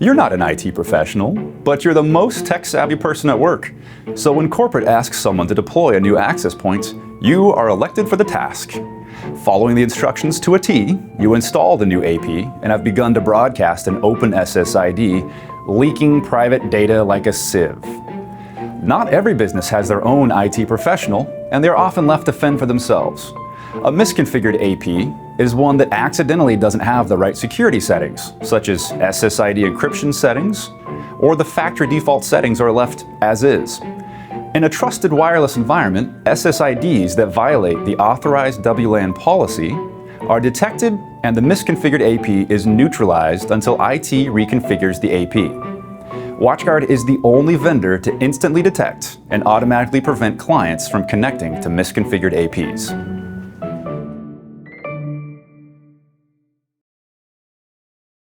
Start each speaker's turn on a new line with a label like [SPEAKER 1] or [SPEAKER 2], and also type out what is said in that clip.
[SPEAKER 1] You're not an IT professional, but you're the most tech-savvy person at work. So when corporate asks someone to deploy a new access point, you are elected for the task. Following the instructions to a T, you install the new AP and have begun to broadcast an open SSID, leaking private data like a sieve. Not every business has their own IT professional, and they're often left to fend for themselves. A misconfigured AP is one that accidentally doesn't have the right security settings, such as SSID encryption settings, or the factory default settings are left as is. In a trusted wireless environment, SSIDs that violate the authorized WLAN policy are detected and the misconfigured AP is neutralized until IT reconfigures the AP. WatchGuard is the only vendor to instantly detect and automatically prevent clients from connecting to misconfigured APs.